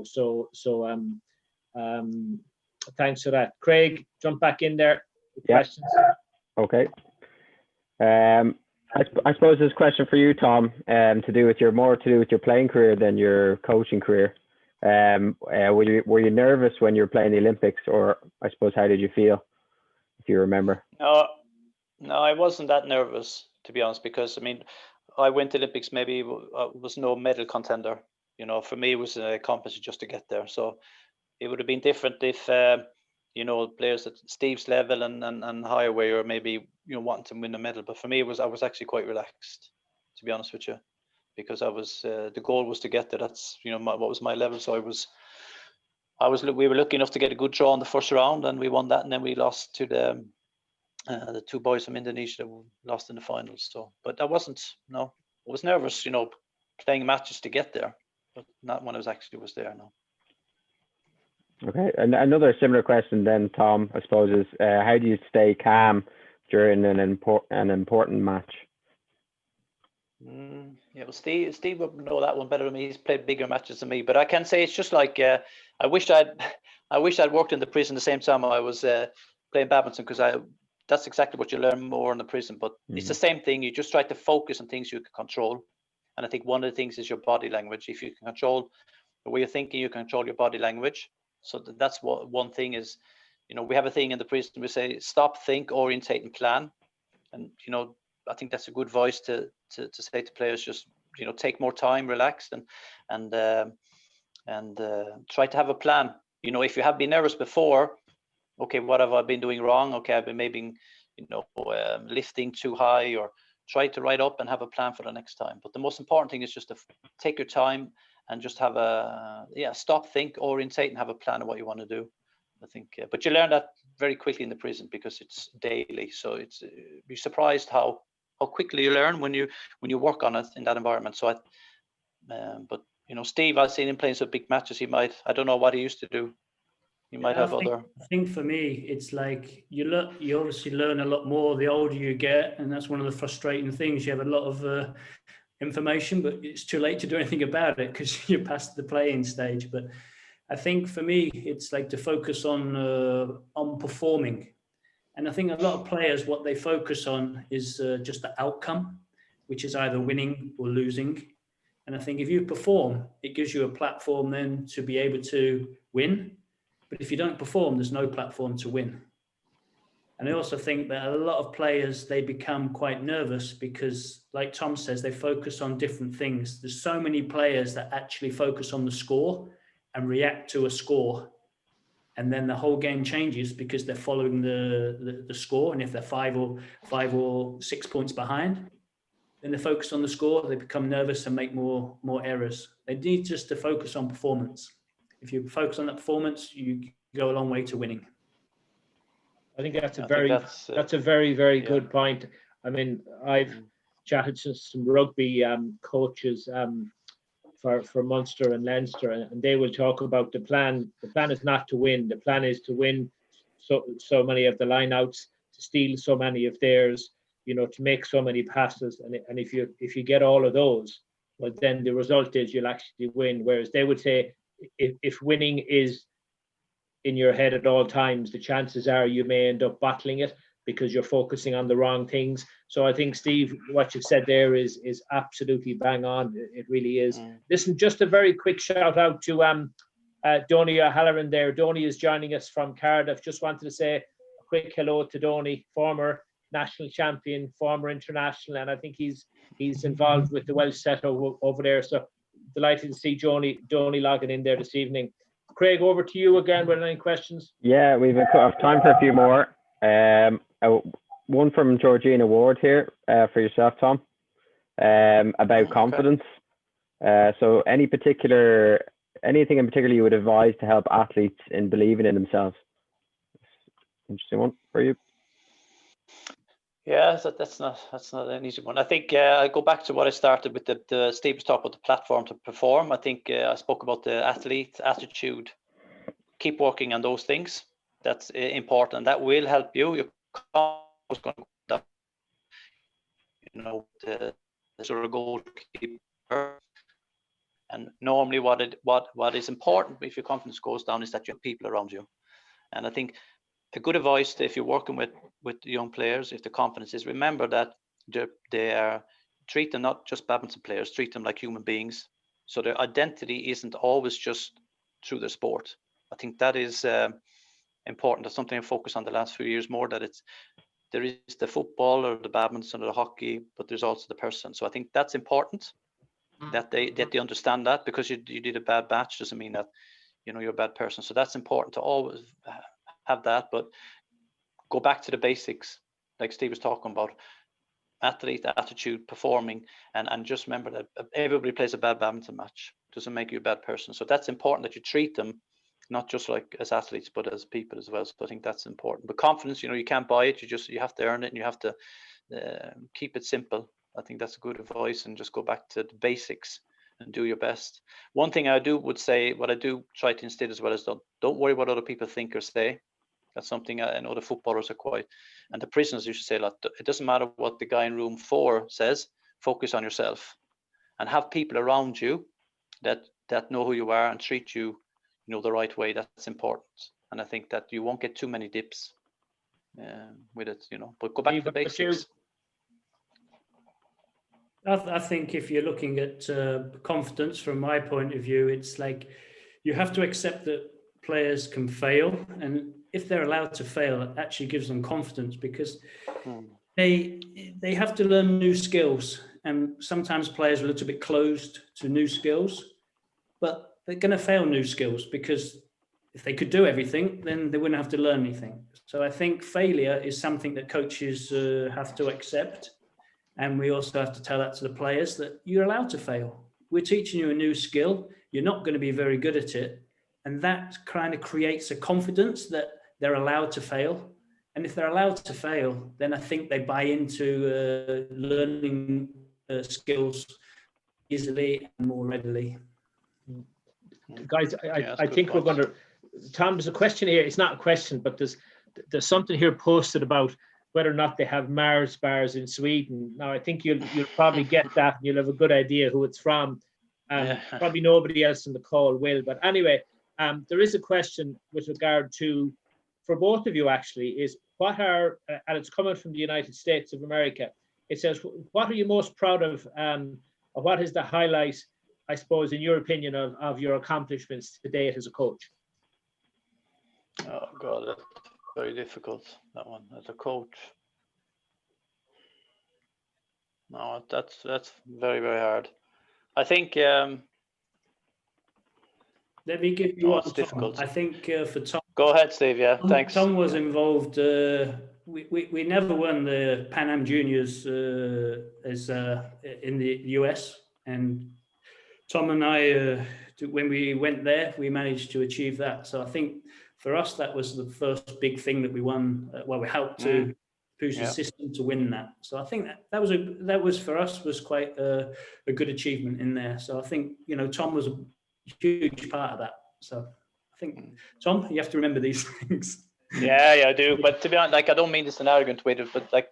so thanks for that. Craig, jump back in there with questions. Okay. I suppose this question for you, Tom, to do with your playing career than your coaching career. Were you nervous when you were playing the Olympics, or I suppose how did you feel, if you remember? No, I wasn't that nervous, to be honest, because I went to Olympics, maybe was no medal contender. For me it was a competition just to get there. So it would have been different if players at Steve's level and higher, where you're maybe wanting to win a medal. But for me I was actually quite relaxed, to be honest with you, because I was the goal was to get there. That's what was my level. So we were lucky enough to get a good draw in the first round, and we won that, and then we lost to the two boys from Indonesia that lost in the finals. So, but I was nervous, playing matches to get there, but not when I was there. No. Okay, and another similar question then, Tom, I suppose, is how do you stay calm during an important match? Yeah, well, Steve would know that one better than me. He's played bigger matches than me, but I can say it's just like I wish I'd worked in the prison the same time I was playing badminton, because that's exactly what you learn more in the prison. But it's the same thing. You just try to focus on things you can control, and I think one of the things is your body language. If you can control the way you're thinking, you can control your body language. So that's what one thing is. We have a thing in the prison. We say stop, think, orientate, and plan, and I think that's a good voice to say to players, just take more time, relax, and try to have a plan. If you have been nervous before, okay, what have I been doing wrong? Okay, I've been maybe lifting too high, or try to write up and have a plan for the next time. But the most important thing is just to take your time and just have stop, think, orientate, and have a plan of what you want to do. I think, but you learn that very quickly in the prison, because it's daily. So it's be surprised how quickly you learn when you work on it in that environment. So but Steve, I've seen him playing some big matches. I don't know what he used to do. He might have other. I think for me, it's like you obviously learn a lot more the older you get, and that's one of the frustrating things. You have a lot of information, but it's too late to do anything about it because you're past the playing stage. But I think for me, it's like to focus on performing. And I think a lot of players, what they focus on is just the outcome, which is either winning or losing. And I think if you perform, it gives you a platform then to be able to win. But if you don't perform, there's no platform to win. And I also think that a lot of players, they become quite nervous because, like Tom says, they focus on different things. There's so many players that actually focus on the score and react to a score. And then the whole game changes because they're following the score. And if they're 5 or 6 points behind, then they focus on the score, they become nervous and make more errors. They need just to focus on performance. If you focus on that performance, you go a long way to winning. I think that's a very, very good point. I mean, I've chatted to some rugby coaches for Munster and Leinster, and they will talk about the plan. The plan is not to win. The plan is to win so many of the lineouts, to steal so many of theirs, you know, to make so many passes. And if you get all of those, well, then the result is you'll actually win. Whereas they would say if winning is in your head at all times, the chances are you may end up battling it because you're focusing on the wrong things. So I think, Steve, what you've said there is absolutely bang on. It really is. Listen, just a very quick shout out to Donny O'Halloran there. Donny is joining us from Cardiff. Just wanted to say a quick hello to Donny, former national champion, former international, and I think he's involved with the Welsh set over there. So delighted to see Donny logging in there this evening. Craig, over to you again with any questions. Yeah, we've time for a few more. One from Georgina Ward here for yourself, Tom, about confidence. So anything in particular you would advise to help athletes in believing in themselves? Interesting one for you. Yeah, that's not an easy one. I think I go back to what I started with. The Steve was talking about the platform to perform. I think I spoke about the athlete attitude. Keep working on those things. That's important. That will help you. You're going to go down, you know, the sort of goalkeeper. And normally, what is important if your confidence goes down is that you have people around you. And I think a good advice if you're working with young players, if the confidence is, remember that treat them not just badminton players, treat them like human beings. So their identity isn't always just through their sport. I think that is important. That's something I focus on the last few years more, that there is the football or the badminton or the hockey, but there's also the person. So I think that's important that they understand that, because you did a bad batch doesn't mean that, you know, you're a bad person. So that's important to always have that, but go back to the basics, like Steve was talking about, athlete attitude, performing, and just remember that everybody plays a bad badminton match. It doesn't make you a bad person. So that's important, that you treat them not just like as athletes, but as people as well. So I think that's important. But confidence, you know, you can't buy it. You have to earn it, and you have to keep it simple. I think that's a good advice, and just go back to the basics and do your best. One thing I would say, what I do try to instill as well, is don't worry what other people think or say. That's something I know the footballers are quite, and the prisoners used to say a lot. It doesn't matter what the guy in room 4 says. Focus on yourself, and have people around you that know who you are and treat you, you know, the right way. That's important, and I think that you won't get too many dips with it, you know. But go back to the basics. I think if you're looking at confidence from my point of view, it's like you have to accept that players can fail, and if they're allowed to fail, it actually gives them confidence, because they have to learn new skills, and sometimes players are a little bit closed to new skills, but they're going to fail new skills, because if they could do everything, then they wouldn't have to learn anything. So I think failure is something that coaches have to accept. And we also have to tell that to the players, that you're allowed to fail. We're teaching you a new skill. You're not going to be very good at it. And that kind of creates a confidence that they're allowed to fail. And if they're allowed to fail, then I think they buy into learning skills easily and more readily. Guys, I think we're going to, Tom, there's a question here. It's not a question, but there's something here posted about whether or not they have Mars bars in Sweden. Now, I think you'll probably get that, and you'll have a good idea who it's from. Probably nobody else in the call will. But anyway, there is a question with regard to, for both of you actually, is what are, and it's coming from the United States of America. It says, what are you most proud of, or what is the highlight I suppose, in your opinion, of your accomplishments to date as a coach? Oh God, that's very difficult, that one, as a coach. No, that's very, very hard. I think Let me give you No, one, it's Tom. difficult. I think for Tom, go ahead, Steve. Yeah, thanks. Tom was involved. We never won the Pan Am Juniors as in the US, and Tom and I, when we went there, we managed to achieve that. So I think for us, that was the first big thing that we won. We helped to push the system to win that. So I think that was for us was quite a good achievement in there. So I think, you know, Tom was a huge part of that. So I think, Tom, you have to remember these things. Yeah, I do. But to be honest, like, I don't mean this in an arrogant way, but like,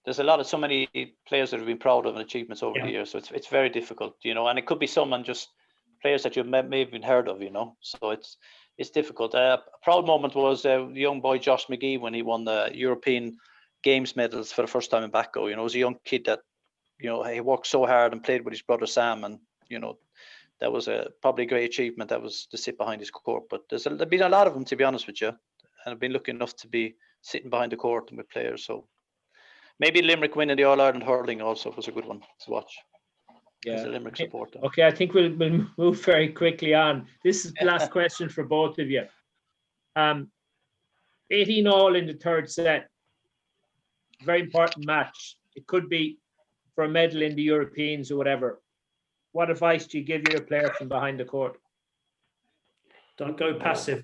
there's so many players that have been proud of achievements over the years. So it's very difficult, you know, and it could be players that you may have even heard of, you know. So it's difficult. A proud moment was the young boy Josh McGee when he won the European Games medals for the first time in Baco. You know, he was a young kid that, you know, he worked so hard and played with his brother Sam, and you know, that was probably a great achievement. That was to sit behind his court. But there's been a lot of them, to be honest with you. And I've been lucky enough to be sitting behind the court and with players. So maybe Limerick winning the All-Ireland hurling also was a good one to watch. Yeah. As a Limerick supporter. Okay, I think we'll move very quickly on. This is the last question for both of you. 18 all in the third set. Very important match. It could be for a medal in the Europeans or whatever. What advice do you give your player from behind the court? Don't go passive.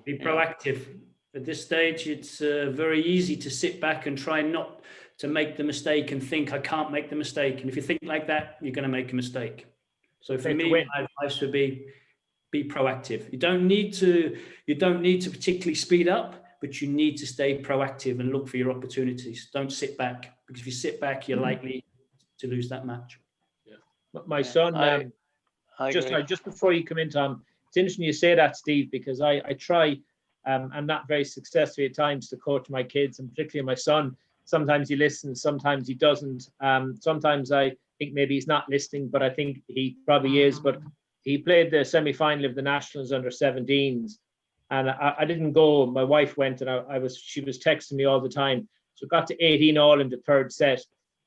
Be proactive. At this stage, it's very easy to sit back and try not to make the mistake and think, I can't make the mistake. And if you think like that, you're going to make a mistake. So for me, my advice would be proactive. You don't need to particularly speed up, but you need to stay proactive and look for your opportunities. Don't sit back, because if you sit back, you're likely to lose that match. Yeah. My son, just before you come in, Tom, it's interesting you say that, Steve, because I try, I'm not very successfully at times to coach my kids, and particularly my son. Sometimes he listens, sometimes he doesn't. Sometimes I think maybe he's not listening, but I think he probably is. But he played the semi-final of the Nationals under 17s, and I didn't go. My wife went, and she was texting me all the time. So it got to 18 all in the third set,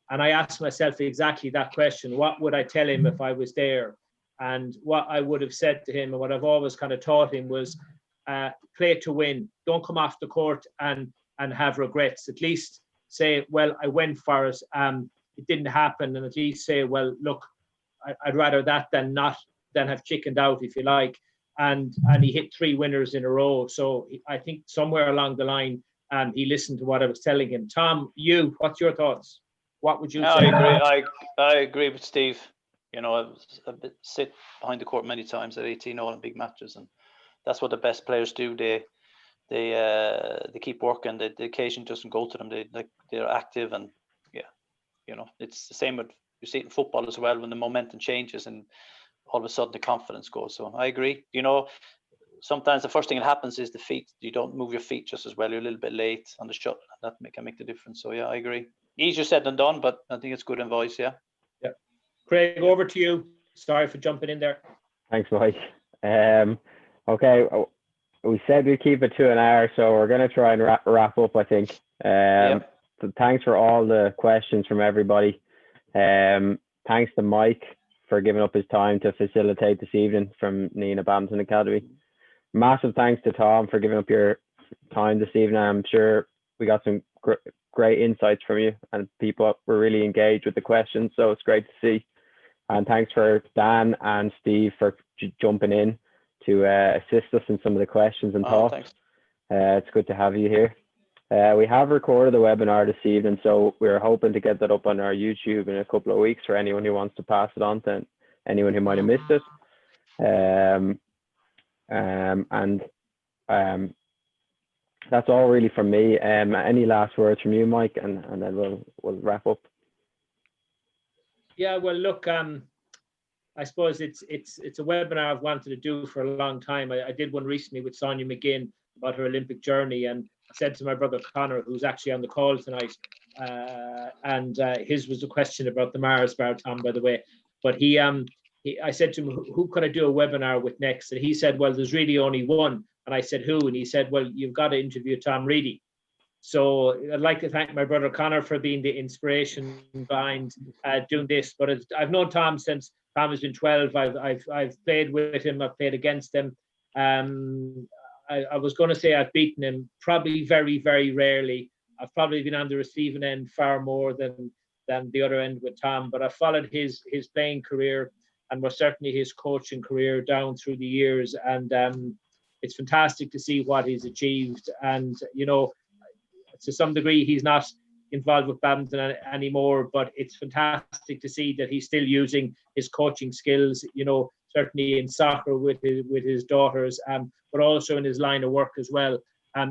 and I asked myself exactly that question: what would I tell him if I was there? And what I would have said to him, and what I've always kind of taught him, was play to win. Don't come off the court and have regrets. At least say, well, I went for it. It didn't happen. And at least say, well, look, I'd rather that than have chickened out, if you like. And he hit 3 winners in a row. So I think somewhere along the line, he listened to what I was telling him. Tom, what's your thoughts? What would you say? I agree with Steve. You know, I've sit behind the court many times at 18 all in big matches, and that's what the best players do. They keep working. The occasion doesn't go to them. They're active, and you know, it's the same with, you see it in football as well, when the momentum changes and all of a sudden the confidence goes. So I agree. You know, sometimes the first thing that happens is the feet. You don't move your feet just as well. You're a little bit late on the shot. That can make the difference. So yeah, I agree. Easier said than done, but I think it's good advice. Yeah. Craig, over to you. Sorry for jumping in there. Thanks, Mike. Okay, we said we'd keep it to an hour, so we're going to try and wrap up, I think. So thanks for all the questions from everybody. Thanks to Mike for giving up his time to facilitate this evening from Nina Badminton Academy. Massive thanks to Tom for giving up your time this evening. I'm sure we got some great insights from you, and people were really engaged with the questions, so it's great to see. And thanks for Dan and Steve for jumping in to assist us in some of the questions and thoughts. Thanks. It's good to have you here. We have recorded the webinar this evening, so we're hoping to get that up on our YouTube in a couple of weeks for anyone who wants to pass it on to anyone who might have missed it. That's all really from me. Any last words from you, Mike, and then we'll wrap up. Yeah, well, look, I suppose it's a webinar I've wanted to do for a long time. I did one recently with Sonia McGinn about her Olympic journey, and I said to my brother Connor, who's actually on the call tonight, and his was a question about the Mars Bar, Tom, by the way. But I said to him, who could I do a webinar with next? And he said, well, there's really only one. And I said, who? And he said, well, you've got to interview Tom Reidy. So I'd like to thank my brother Connor for being the inspiration behind doing this. But I've known Tom since Tom has been 12. I've played with him. I've played against him. I was going to say I've beaten him probably very, very rarely. I've probably been on the receiving end far more than the other end with Tom. But I followed his playing career and was certainly his coaching career down through the years. And it's fantastic to see what he's achieved. And, you know, to some degree, he's not involved with badminton anymore, but it's fantastic to see that he's still using his coaching skills, you know, certainly in soccer with his daughters, but also in his line of work as well.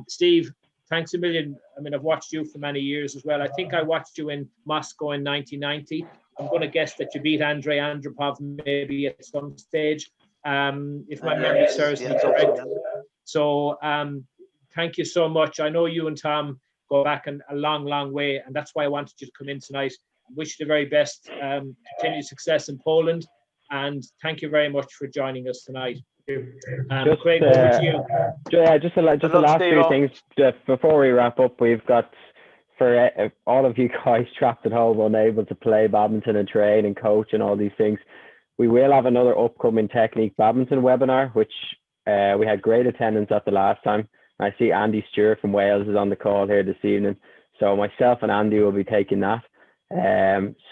Steve, thanks a million. I mean, I've watched you for many years as well. I think I watched you in Moscow in 1990. I'm going to guess that you beat Andrei Andropov maybe at some stage, if my memory serves me correct. So thank you so much. I know you and Tom go back a long, long way, and that's why I wanted you to come in tonight. I wish you the very best, continued success in Poland, and thank you very much for joining us tonight. Craig, over to you. Yeah, just the last few things before we wrap up. We've got, for all of you guys trapped at home, unable to play badminton and train and coach and all these things, we will have another upcoming technique badminton webinar, which we had great attendance at the last time. I see Andy Stewart from Wales is on the call here this evening. So myself and Andy will be taking that.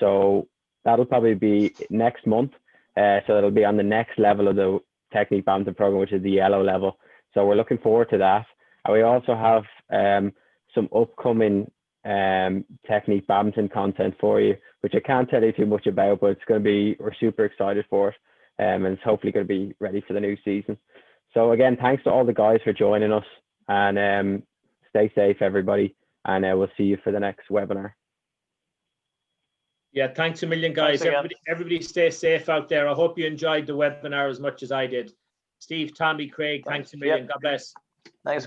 So that'll probably be next month. So it'll be on the next level of the technique badminton program, which is the yellow level. So we're looking forward to that. And we also have some upcoming technique badminton content for you, which I can't tell you too much about, but it's going to be, we're super excited for it. And it's hopefully going to be ready for the new season. So again, thanks to all the guys for joining us, and stay safe, everybody. And we'll see you for the next webinar. Yeah, thanks a million, guys. Everybody stay safe out there. I hope you enjoyed the webinar as much as I did. Steve, Tommy, Craig, thanks a million. God bless. Thanks.